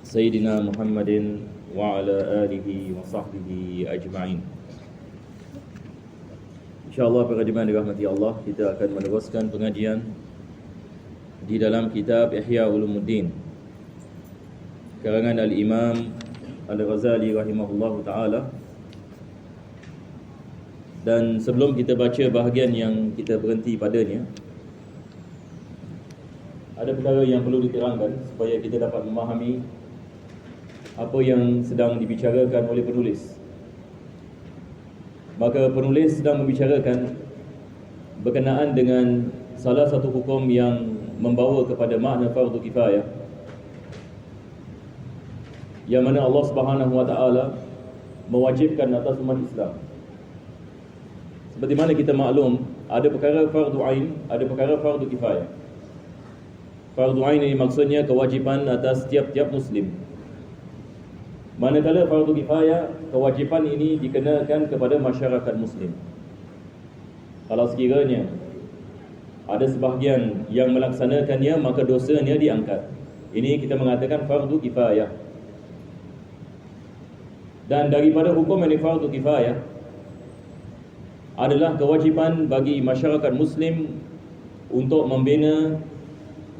Sayyidina Muhammadin wa ala alihi wa sahbihi ajma'in. InsyaAllah para jemaah dirahmati Allah, kita akan meneruskan pengajian di dalam kitab Ihya Ulumuddin karangan Al-Imam Al-Ghazali rahimahullahu ta'ala. Dan sebelum kita baca bahagian yang kita berhenti padanya, ada perkara yang perlu diterangkan supaya kita dapat memahami apa yang sedang dibicarakan oleh penulis. Maka penulis sedang membicarakan berkenaan dengan salah satu hukum yang membawa kepada makna fardu kifayah, yang mana Allah Subhanahu wa taala mewajibkan atas umat Islam. Seperti mana kita maklum, ada perkara fardu ain, ada perkara fardu kifayah. Fardu ain ini maksudnya kewajipan atas tiap-tiap muslim. Manakala fardu kifayah, kewajipan ini dikenakan kepada masyarakat muslim. Kalau sekiranya ada sebahagian yang melaksanakannya, maka dosanya diangkat. Ini kita mengatakan fardu kifayah. Dan daripada hukum ini fardu kifayah adalah kewajipan bagi masyarakat muslim untuk membina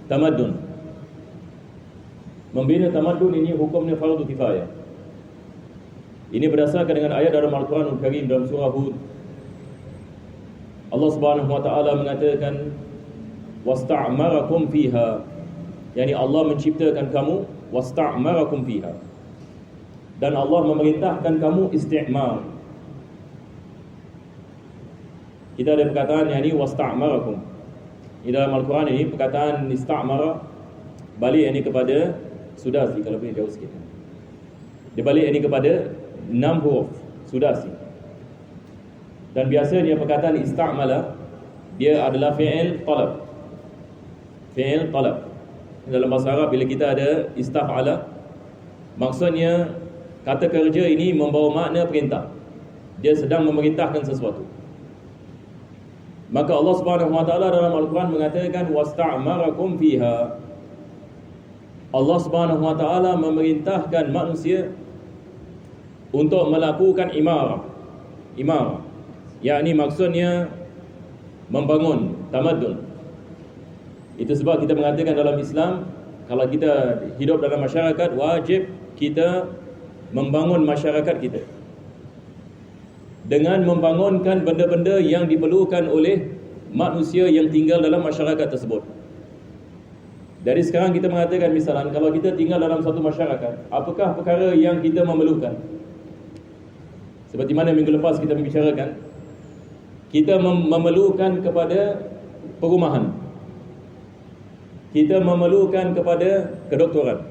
tamadun. Membina tamadun ini hukumnya fardu kifayah. Ini berdasarkan dengan ayat dalam Al-Quranul Karim dalam surah Hud. Allah Subhanahu wa taala mengatakan wasta'marakum fiha, yakni Allah menciptakan kamu, wasta'marakum fiha, dan Allah memerintahkan kamu isti'mar. Kita ada perkataan yakni wasta'marakum. Di dalam Al-Quran ini perkataan ista'mara balik ini kepada sudasi, kalau boleh jauh sikit. Dia balik ini kepada 6 huruf sudasi. Dan biasanya perkataan istamala dia adalah fi'il talab. Fi'il talab. Dalam bahasa Arab bila kita ada istaf'ala, maksudnya kata kerja ini membawa makna perintah. Dia sedang memerintahkan sesuatu. Maka Allah Subhanahu wa taala dalam Al-Quran mengatakan wasta'marakum fiha. Allah Subhanahu wa taala memerintahkan manusia untuk melakukan imarah. Imarah, yakni maksudnya membangun tamadun. Itu sebab kita mengatakan dalam Islam, kalau kita hidup dalam masyarakat, wajib kita membangun masyarakat kita dengan membangunkan benda-benda yang diperlukan oleh manusia yang tinggal dalam masyarakat tersebut. Dari sekarang kita mengatakan, misalnya kalau kita tinggal dalam satu masyarakat, apakah perkara yang kita memerlukan? Seperti mana minggu lepas kita membicarakan, kita memerlukan kepada perumahan, kita memerlukan kepada kedoktoran.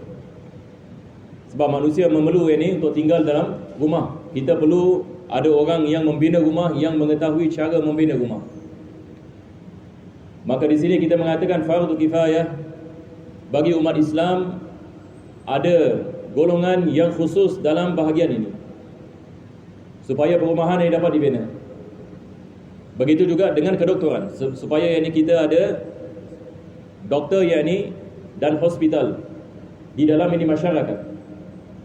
Sebab manusia memerlukan ini untuk tinggal dalam rumah. Kita perlu ada orang yang membina rumah, yang mengetahui cara membina rumah. Maka di sini kita mengatakan fardu kifayah bagi umat Islam. Ada golongan yang khusus dalam bahagian ini supaya perumahan ini dapat dibina. Begitu juga dengan kedoktoran, supaya ini kita ada doktor yakni dan hospital di dalam ini masyarakat.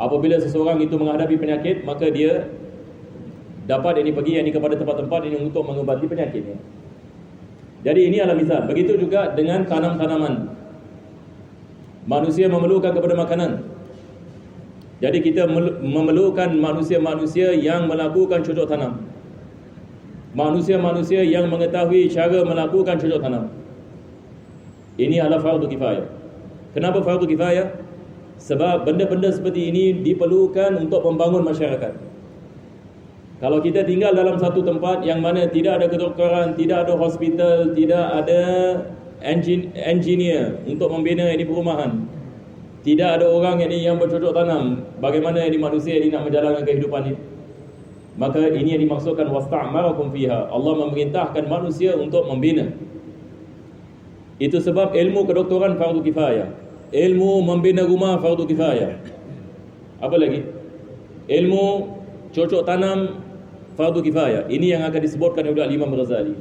Apabila seseorang itu menghadapi penyakit, maka dia dapat ini pergi ini kepada tempat-tempat ini untuk mengubati penyakitnya. Jadi ini adalah misal. Begitu juga dengan tanam-tanaman. Manusia memerlukan kepada makanan. Jadi kita memerlukan manusia-manusia yang melakukan cocok tanam, manusia-manusia yang mengetahui cara melakukan cocok tanam. Ini adalah fardu kifayah. Kenapa fardu kifayah? Sebab benda-benda seperti ini diperlukan untuk membangun masyarakat. Kalau kita tinggal dalam satu tempat yang mana tidak ada kedoktoran, tidak ada hospital, tidak ada engineer untuk membina ini perumahan, tidak ada orang yang bercocok tanam, bagaimana ini manusia ini nak menjalankan kehidupan ini? Maka ini yang dimaksudkan wasta'marakum fiha. Allah memerintahkan manusia untuk membina. Itu sebab ilmu kedoktoran fardu kifayah, ilmu membina rumah fardu kifayah. Apa lagi? Ilmu cocok tanam fardu kifayah. Ini yang akan disebutkan oleh Al-Imam Ghazali.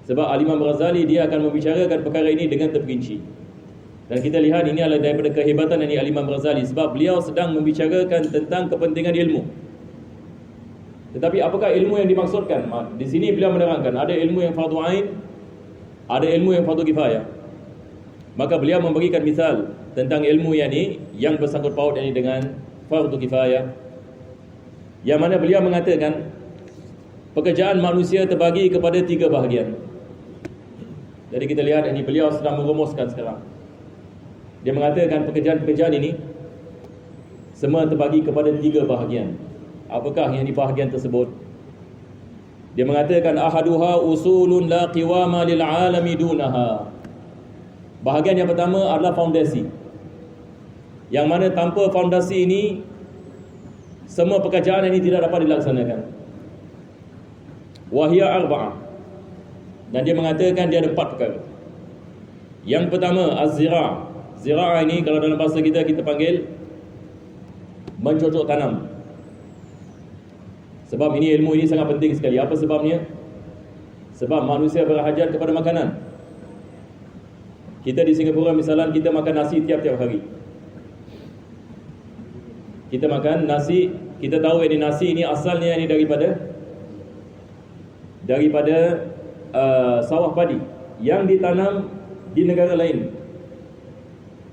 Sebab Al-Imam Ghazali dia akan membicarakan perkara ini dengan terperinci. Dan kita lihat ini adalah daripada kehebatan dari Imam Ghazali, sebab beliau sedang membicarakan tentang kepentingan ilmu. Tetapi apakah ilmu yang dimaksudkan? Di sini beliau menerangkan ada ilmu yang fardu ain, ada ilmu yang fardu kifayah. Maka beliau memberikan misal tentang ilmu yang bersangkut paut dengan fardu kifayah, yang mana beliau mengatakan pekerjaan manusia terbagi kepada 3 bahagian. Jadi kita lihat ini beliau sedang merumuskan sekarang. Dia mengatakan pekerjaan-pekerjaan ini semua terbagi kepada 3 bahagian. Apakah yang di bahagian tersebut? Dia mengatakan ahaduha usulun la qiwama lil alami dunaha. Bahagian yang pertama adalah fondasi, yang mana tanpa fondasi ini semua pekerjaan ini tidak dapat dilaksanakan. Wahia arba'ah. Dan dia mengatakan dia ada 4 perkara. Yang pertama az-zira'. Zira'ah ini kalau dalam bahasa kita panggil mencocok tanam. Sebab ini ilmu ini sangat penting sekali. Apa sebabnya? Sebab manusia berhajat kepada makanan. Kita di Singapura misalnya kita makan nasi tiap-tiap hari. Kita makan nasi, kita tahu ini nasi ini asalnya ini daripada sawah padi yang ditanam di negara lain.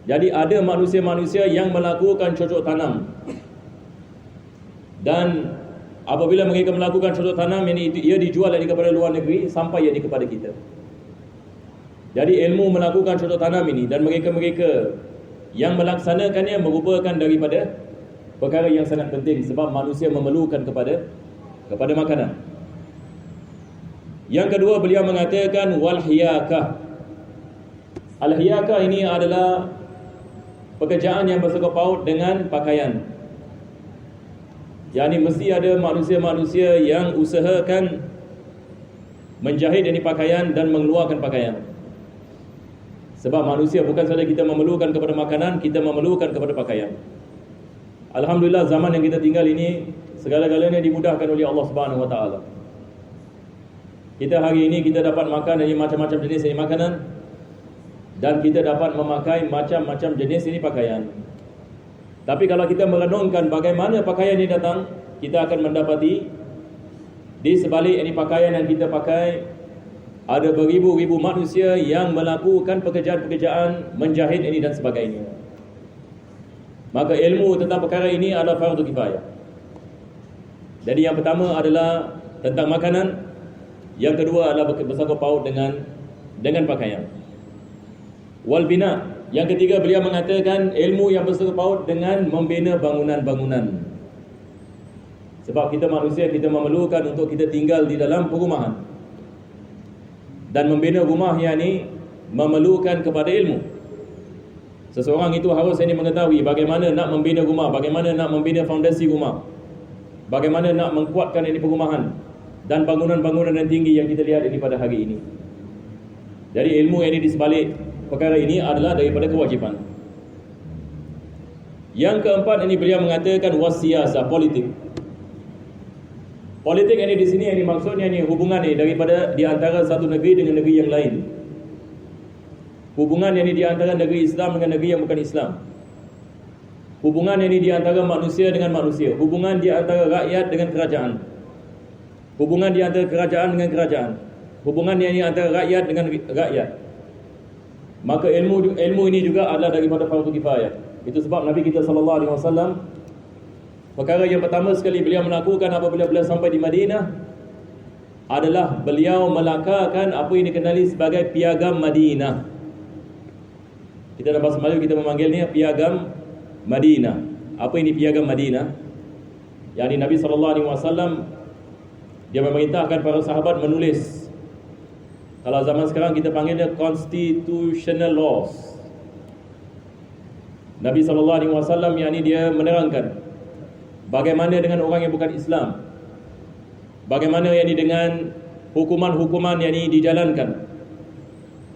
Jadi ada manusia-manusia yang melakukan cocok tanam. Dan apabila mereka melakukan cocok tanam ini, ia dijual dari kepada luar negeri sampai jadi kepada kita. Jadi ilmu melakukan cocok tanam ini dan mereka-mereka yang melaksanakannya merupakan daripada perkara yang sangat penting, sebab manusia memerlukan kepada makanan. Yang kedua beliau mengatakan wal hiyakah. Al hiyakah ini adalah pekerjaan yang bersangkut paut dengan pakaian. Yani mesti ada manusia-manusia yang usahakan menjahit ini pakaian dan mengeluarkan pakaian. Sebab manusia bukan sahaja kita memerlukan kepada makanan, kita memerlukan kepada pakaian. Alhamdulillah zaman yang kita tinggal ini segala-galanya dimudahkan oleh Allah Subhanahu Wa Taala. Kita hari ini kita dapat makan dari macam-macam jenis ini makanan, dan kita dapat memakai macam-macam jenis ini pakaian. Tapi kalau kita merenungkan bagaimana pakaian ini datang, kita akan mendapati di sebalik ini pakaian yang kita pakai ada beribu-ribu manusia yang melakukan pekerjaan-pekerjaan menjahit ini dan sebagainya. Maka ilmu tentang perkara ini adalah fardu kifayah. Jadi yang pertama adalah tentang makanan, yang kedua adalah bersangkut paut dengan pakaian. Wal bina, yang ketiga beliau mengatakan ilmu yang bersangkut paut dengan membina bangunan-bangunan. Sebab kita manusia, kita memerlukan untuk kita tinggal di dalam perumahan. Dan membina rumah yang ini memerlukan kepada ilmu. Seseorang itu harus ini mengetahui bagaimana nak membina rumah, bagaimana nak membina fondasi rumah, bagaimana nak menguatkan ini perumahan dan bangunan-bangunan yang tinggi yang kita lihat ini pada hari ini. Jadi ilmu yang ini di sebalik perkara ini adalah daripada kewajipan. Yang keempat ini beliau mengatakan wasiyasah, politik. Politik ini di sini ini maksudnya ini hubungan ini daripada di antara satu negeri dengan negeri yang lain. Hubungan ini di antara negeri Islam dengan negeri yang bukan Islam. Hubungan ini di antara manusia dengan manusia. Hubungan di antara rakyat dengan kerajaan. Hubungan di antara kerajaan dengan kerajaan. Hubungan ini antara rakyat dengan rakyat. Maka ilmu ini juga adalah daripada fardu kifayah. Itu sebab Nabi kita sallallahu alaihi wasallam, perkara yang pertama sekali beliau melakukan apabila beliau sampai di Madinah adalah beliau melakarkan apa yang dikenali sebagai piagam Madinah. Kita dalam bahasa Melayu kita memanggilnya piagam Madinah. Apa ini piagam Madinah? Yang Nabi sallallahu alaihi wasallam dia memerintahkan para sahabat menulis. Kalau zaman sekarang kita panggilnya constitutional laws. Nabi SAW yang ini dia menerangkan bagaimana dengan orang yang bukan Islam, bagaimana yang ini dengan hukuman-hukuman yang ini dijalankan,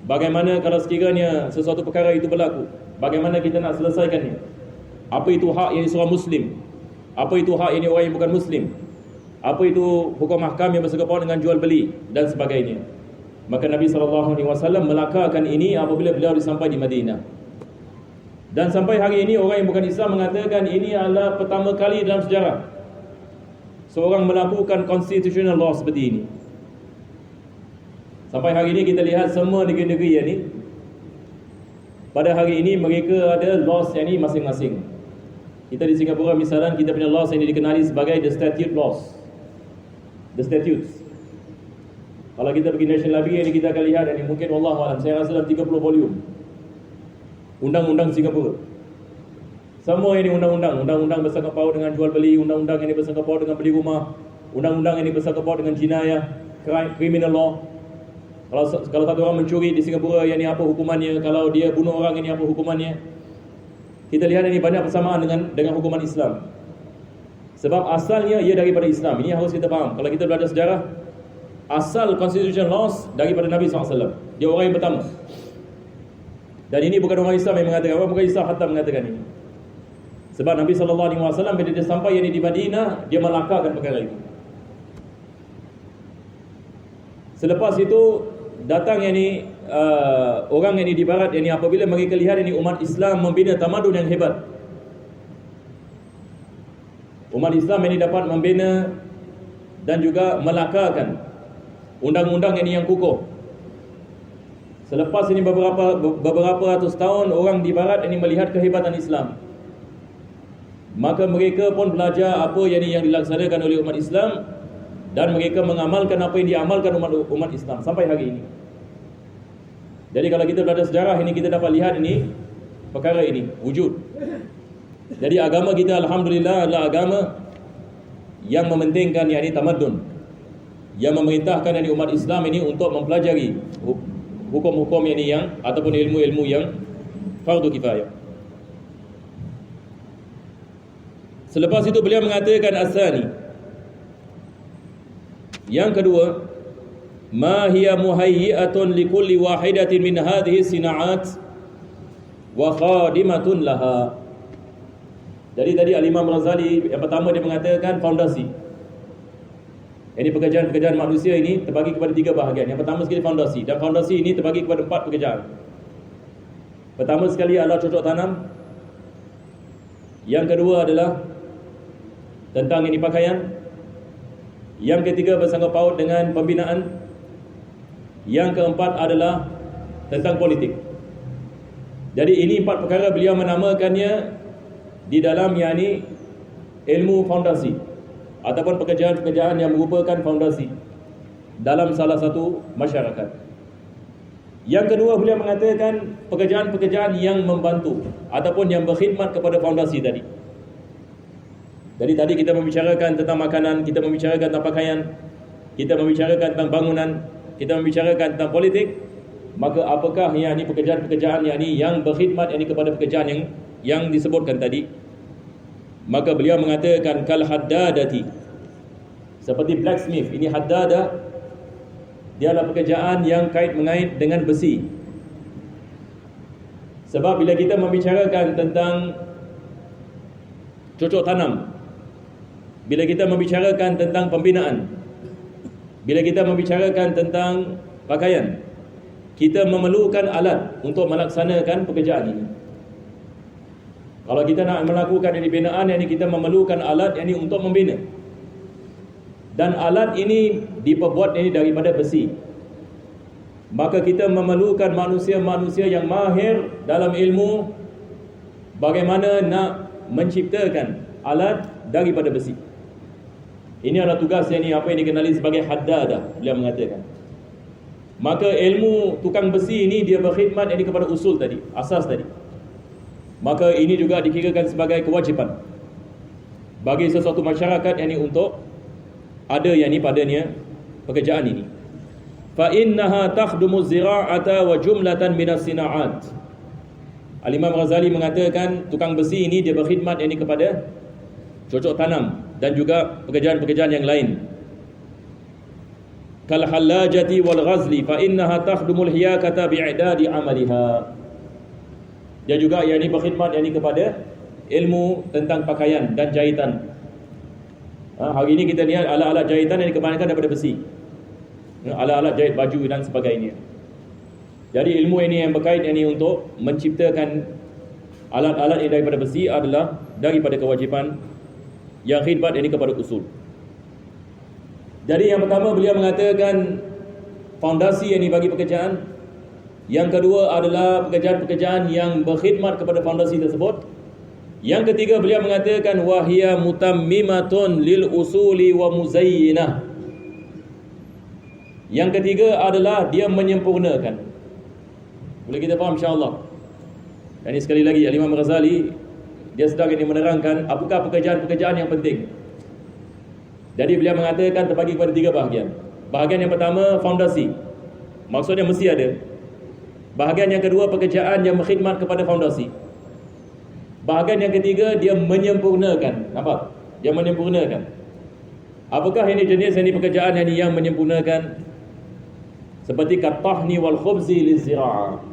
bagaimana kalau sekiranya sesuatu perkara itu berlaku, bagaimana kita nak selesaikannya, apa itu hak yang seorang Muslim, apa itu hak yang orang yang bukan Muslim, apa itu hukum mahkam yang bersangkut dengan jual beli dan sebagainya. Maka Nabi SAW melakarkan ini apabila beliau sampai di Madinah. Dan sampai hari ini orang yang bukan Islam mengatakan ini adalah pertama kali dalam sejarah seorang melakukan constitutional law seperti ini. Sampai hari ini kita lihat semua negeri-negeri yang ni, pada hari ini mereka ada laws yang ni masing-masing. Kita di Singapura misalnya kita punya laws yang dikenali sebagai the statute laws, the statutes. Kalau kita pergi National Library ini kita akan lihat ini mungkin wallahualam saya rasa dalam 30 volume undang-undang Singapura. Semua ini undang-undang bersangkut paut dengan jual beli, undang-undang ini bersangkut paut dengan beli rumah, undang-undang ini bersangkut paut dengan jinayah, criminal law. Kalau satu orang mencuri di Singapura, yang ini apa hukumannya? Kalau dia bunuh orang, ini apa hukumannya? Kita lihat ini banyak persamaan dengan hukuman Islam. Sebab asalnya ia daripada Islam. Ini harus kita faham. Kalau kita belajar sejarah, asal constitution laws daripada Nabi SAW. Dia orang yang pertama. Dan ini bukan orang Islam yang mengatakan, orang bukan Islam hatta mengatakan ini. Sebab Nabi SAW bila dia sampai yang di Madinah, dia melakarkan perkara itu. Selepas itu datang yang ni orang yang di barat yang ni, apabila mereka lihat ini umat Islam membina tamadun yang hebat. Umat Islam ini dapat membina dan juga melakarkan undang-undang ini yang kukuh. Selepas ini beberapa ratus tahun orang di barat ini melihat kehebatan Islam. Maka mereka pun belajar apa yang dilaksanakan oleh umat Islam dan mereka mengamalkan apa yang diamalkan umat Islam sampai hari ini. Jadi kalau kita belajar sejarah ini kita dapat lihat ini perkara ini wujud. Jadi agama kita alhamdulillah adalah agama yang mementingkan yakni tamadun, yang memerintahkan yakni umat Islam ini untuk mempelajari hukum-hukum yang ataupun ilmu-ilmu yang fardu kifayah. Selepas itu beliau mengatakan asani. Yang kedua, ma hiya muhayyi'atun likulli wahidatin min hadhihi sina'at wa khadimatun laha. Jadi tadi Al-Imam Razali yang pertama dia mengatakan fondasi. Ini pekerjaan-pekerjaan manusia ini terbagi kepada 3 bahagian. Yang pertama sekali fondasi, dan fondasi ini terbagi kepada 4 pekerjaan. Pertama sekali adalah cocok tanam. Yang kedua adalah tentang ini pakaian. Yang ketiga bersangkut paut dengan pembinaan. Yang keempat adalah tentang politik. Jadi ini 4 perkara beliau menamakannya di dalam yakni ilmu fondasi ataupun pekerjaan-pekerjaan yang merupakan fondasi dalam salah satu masyarakat. Yang kedua beliau mengatakan pekerjaan-pekerjaan yang membantu ataupun yang berkhidmat kepada fondasi tadi. Jadi tadi kita membicarakan tentang makanan, kita membicarakan tentang pakaian, kita membicarakan tentang bangunan, kita membicarakan tentang politik. Maka apakah yang ini pekerjaan-pekerjaan yang berkhidmat kepada pekerjaan yang disebutkan tadi? Maka beliau mengatakan kal haddadati, seperti blacksmith. Ini haddadah, dia adalah pekerjaan yang mengait dengan besi. Sebab bila kita membicarakan tentang cocok tanam, bila kita membicarakan tentang pembinaan, bila kita membicarakan tentang pakaian, kita memerlukan alat untuk melaksanakan pekerjaan ini. Kalau kita nak melakukan ini binaan, kita memerlukan alat untuk membina. Dan alat ini diperbuat daripada besi. Maka kita memerlukan manusia-manusia yang mahir dalam ilmu bagaimana nak menciptakan alat daripada besi. Ini adalah tugas apa yang dikenali sebagai haddadah, beliau mengatakan. Maka ilmu tukang besi ini dia berkhidmat kepada usul tadi, asas tadi. Maka ini juga dikirakan sebagai kewajipan bagi sesuatu masyarakat untuk ada padanya pekerjaan ini. Fa innaha takhdumu zira'ata wa jumlatan minas sina'at. Al-Imam Razali mengatakan tukang besi ini dia berkhidmat kepada cocok tanam dan juga pekerjaan-pekerjaan yang lain. Kal hallajati wal ghazli fa innaha takhdumul hiyakata bi'idadi amaliha. Dia juga berkhidmat kepada ilmu tentang pakaian dan jahitan. Hari ini kita lihat alat-alat jahitan yang kebanyakan daripada besi. Alat-alat jahit baju dan sebagainya. Jadi ilmu ini yang berkait untuk menciptakan Alat-alat yang daripada besi adalah daripada kewajipan, yang khidmat ini kepada usul. Jadi yang pertama beliau mengatakan fondasi yang dibagi pekerjaan. Yang kedua adalah pekerjaan-pekerjaan yang berkhidmat kepada fondasi tersebut. Yang ketiga beliau mengatakan wahia mutammimatun lil usuli wa muzayyinah. Yang ketiga adalah dia menyempurnakan. Boleh kita faham insya-Allah. Dan ini sekali lagi Imam Ghazali dia sedang ini menerangkan apakah pekerjaan-pekerjaan yang penting. Jadi beliau mengatakan terbagi kepada 3 bahagian. Bahagian yang pertama fondasi. Maksudnya mesti ada. Bahagian yang kedua pekerjaan yang berkhidmat kepada fondasi. Bahagian yang ketiga dia menyempurnakan. Nampak? Dia menyempurnakan. Apakah ini jenis ini pekerjaan yang menyempurnakan? Seperti katahni wal khubzi lizira'ah.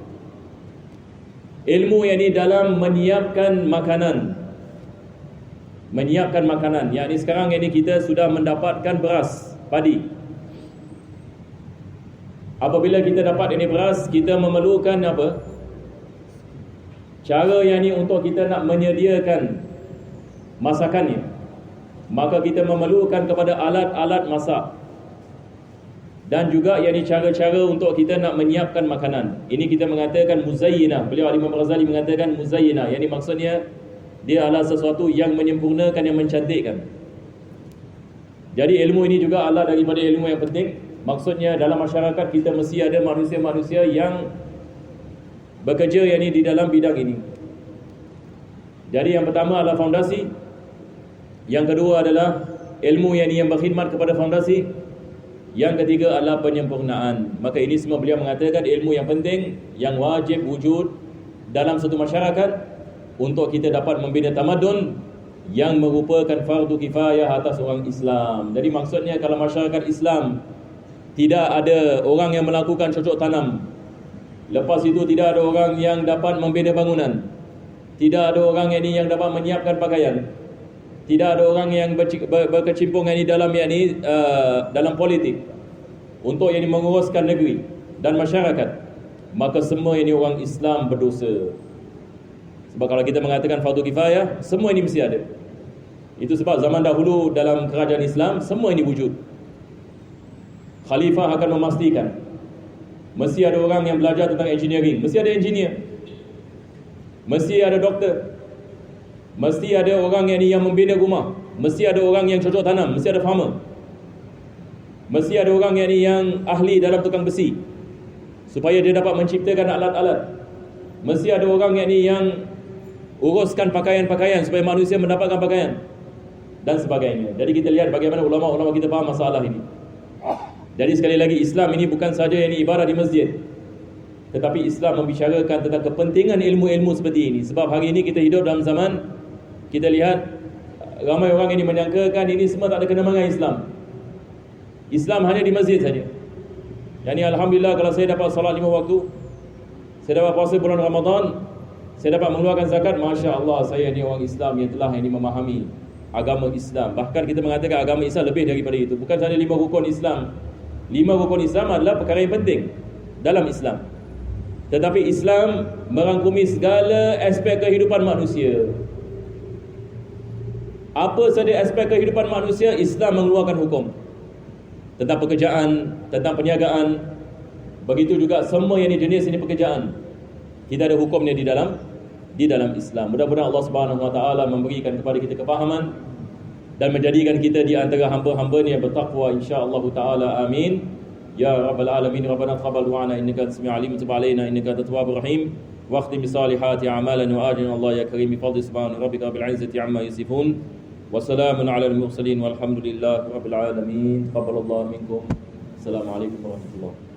Ilmu yang ini dalam menyiapkan makanan. Menyiapkan makanan. Yang ini sekarang ini kita sudah mendapatkan beras, padi. Apabila kita dapat ini beras, kita memerlukan apa? Cara yang ini untuk kita nak menyediakan masakannya. Maka kita memerlukan kepada alat-alat masak. Dan juga yang ini cara-cara untuk kita nak menyiapkan makanan. Ini kita mengatakan muzayyinah. Beliau Imam Ghazali mengatakan muzayyinah. Yang ini maksudnya dia adalah sesuatu yang menyempurnakan, yang mencantikkan. Jadi ilmu ini juga adalah daripada ilmu yang penting. Maksudnya dalam masyarakat kita mesti ada manusia-manusia yang bekerja yang ini di dalam bidang ini. Jadi yang pertama adalah fondasi. Yang kedua adalah ilmu yang ini yang berkhidmat kepada fondasi. Yang ketiga adalah penyempurnaan. Maka ini semua beliau mengatakan ilmu yang penting, yang wajib wujud dalam satu masyarakat untuk kita dapat membina tamadun yang merupakan fardu kifayah atas orang Islam. Jadi maksudnya kalau masyarakat Islam tidak ada orang yang melakukan cocok tanam, lepas itu tidak ada orang yang dapat membina bangunan, tidak ada orang yang dapat menyiapkan pakaian, tidak ada orang yang berkecimpung dalam politik untuk yang menguruskan negeri dan masyarakat, maka semua ini orang Islam berdosa. Sebab kalau kita mengatakan fardu kifayah, semua ini mesti ada. Itu sebab zaman dahulu dalam kerajaan Islam semua ini wujud. Khalifah akan memastikan mesti ada orang yang belajar tentang engineering, mesti ada engineer, mesti ada doktor, mesti ada orang yang membina rumah, mesti ada orang yang cocok tanam, mesti ada farmer, mesti ada orang yang ahli dalam tukang besi supaya dia dapat menciptakan alat-alat, mesti ada orang yang uruskan pakaian-pakaian supaya manusia mendapatkan pakaian dan sebagainya. Jadi kita lihat bagaimana ulama-ulama kita faham masalah ini. Jadi sekali lagi Islam ini bukan saja yang ibadah di masjid, tetapi Islam membicarakan tentang kepentingan ilmu-ilmu seperti ini. Sebab hari ini kita hidup dalam zaman, kita lihat ramai orang ini menyangkakan ini semua tak ada kena dengan Islam. Islam hanya di masjid saja. Yani alhamdulillah kalau saya dapat solat 5 waktu, saya dapat puasa bulan Ramadan, saya dapat mengeluarkan zakat, Masya Allah saya ni orang Islam yang telah memahami agama Islam. Bahkan kita mengatakan agama Islam lebih daripada itu. Bukan sahaja 5 rukun Islam. 5 rukun Islam adalah perkara yang penting dalam Islam. Tetapi Islam merangkumi segala aspek kehidupan manusia. Apa sahaja aspek kehidupan manusia, Islam mengeluarkan hukum. Tentang pekerjaan, tentang perniagaan. Begitu juga semua yang jenis ini pekerjaan. Kita ada hukumnya di dalam Islam. Mudah-mudahan Allah Subhanahu Wa Taala memberikan kepada kita kefahaman dan menjadikan kita di antara hamba-hamba yang bertakwa insya-Allah taala. Amin ya rabbal alamin. Rabbana taqabbal du'ana innaka antas samiul alim wa tub 'alaina innaka antat tawwabur rahim wa khtim bi salihati a'malana wa ajina Allah ya karim bi fadli subhana rabbika rabbil izzati amma yasifun wa salamun 'alal mursalin walhamdulillahi rabbil alamin. Taqabbalallahu minkum. Assalamualaikum warahmatullahi